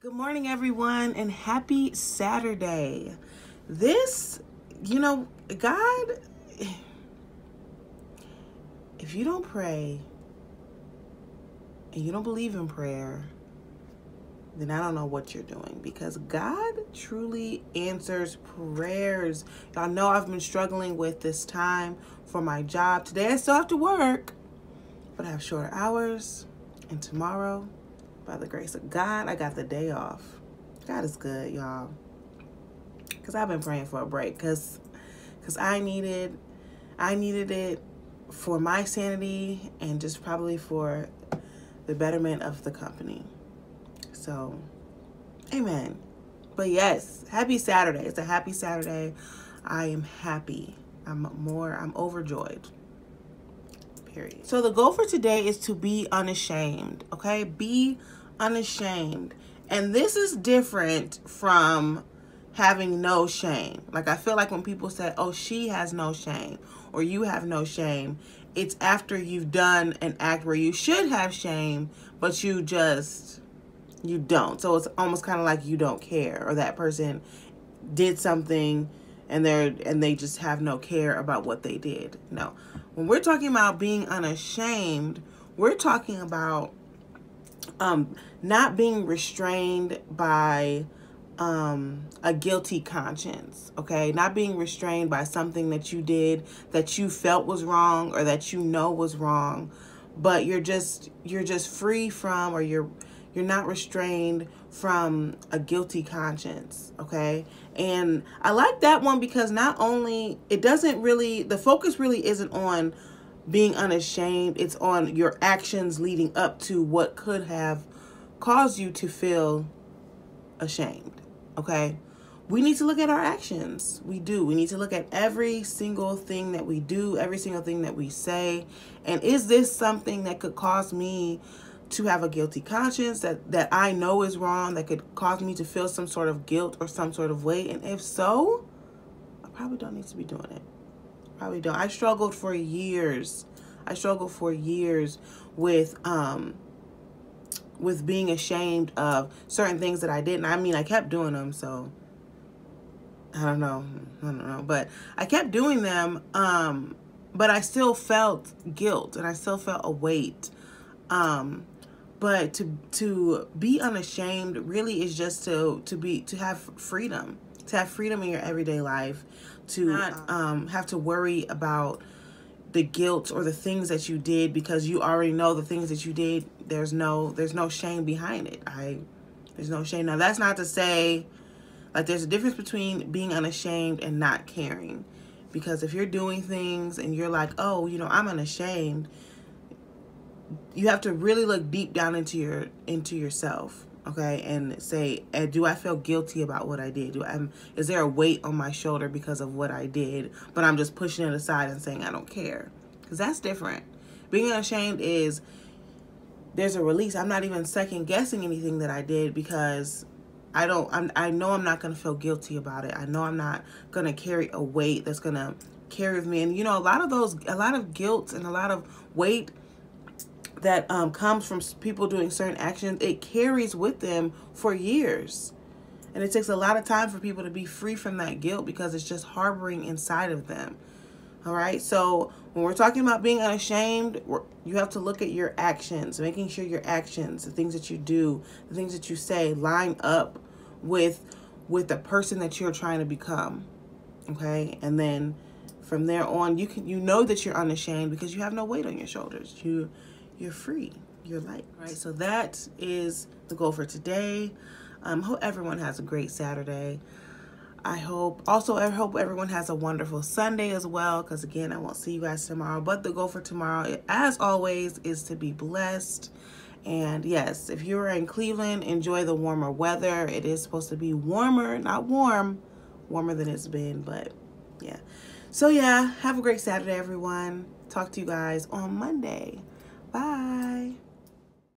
Good morning, everyone, and happy Saturday. This, God, if you don't pray and you don't believe in prayer, then I don't know what you're doing, because God truly answers prayers. Y'all know I've been struggling with this time for my job. Today I still have to work, but I have shorter hours, and tomorrow, by the grace of God, I got the day off. God is good, y'all. Because I've been praying for a break. Because I needed it for my sanity and just probably for the betterment of the company. So, amen. But yes, happy Saturday. It's a happy Saturday. I am happy. I'm overjoyed. Period. So the goal for today is to be unashamed, okay? Be unashamed. And this is different from having no shame. Like, I feel like when people say, oh, she has no shame or you have no shame, it's after you've done an act where you should have shame, but you don't. So it's almost kind of like you don't care, or that person did something and they just have no care about what they did. No. When we're talking about being unashamed, we're talking about not being restrained by a guilty conscience, okay? Not being restrained by something that you did that you felt was wrong or that you know was wrong, but you're just free from, or you're not restrained from a guilty conscience, okay? And I like that one because not only, the focus really isn't on being unashamed, it's on your actions leading up to what could have caused you to feel ashamed, okay? We need to look at our actions. We do. We need to look at every single thing that we do, every single thing that we say. And is this something that could cause me to have a guilty conscience, that I know is wrong, that could cause me to feel some sort of guilt or some sort of weight? And if so, I probably don't need to be doing it. Probably don't. I struggled for years with being ashamed of certain things that I did. And I mean, I kept doing them, so I don't know. But I kept doing them, but I still felt guilt and I still felt a weight. But to be unashamed really is just to have freedom, in your everyday life, to not have to worry about the guilt or the things that you did, because you already know the things that you did. There's no shame behind it. There's no shame. Now, that's not to say, like, there's a difference between being unashamed and not caring, because if you're doing things and you're like, oh, I'm unashamed, you have to really look deep down into yourself, okay, and say, do I feel guilty about what I did? Is there a weight on my shoulder because of what I did, but I'm just pushing it aside and saying I don't care? Because that's different. Being unashamed is, there's a release. I'm not even second guessing anything that I did, because I know I'm not going to feel guilty about it. I know I'm not going to carry a weight that's going to carry with me. And a lot of guilt and a lot of weight that comes from people doing certain actions, it carries with them for years. And it takes a lot of time for people to be free from that guilt, because it's just harboring inside of them. All right. So when we're talking about being unashamed, you have to look at your actions, making sure your actions, the things that you do, the things that you say, line up with the person that you're trying to become. Okay. And then from there on, you know that you're unashamed because you have no weight on your shoulders. You're free. You're light. Right. So that is the goal for today. Hope everyone has a great Saturday. I hope everyone has a wonderful Sunday as well, because again, I won't see you guys tomorrow. But the goal for tomorrow, as always, is to be blessed. And yes, if you're in Cleveland, enjoy the warmer weather. It is supposed to be warmer, not warmer than it's been, but yeah. So yeah, have a great Saturday, everyone. Talk to you guys on Monday. Bye.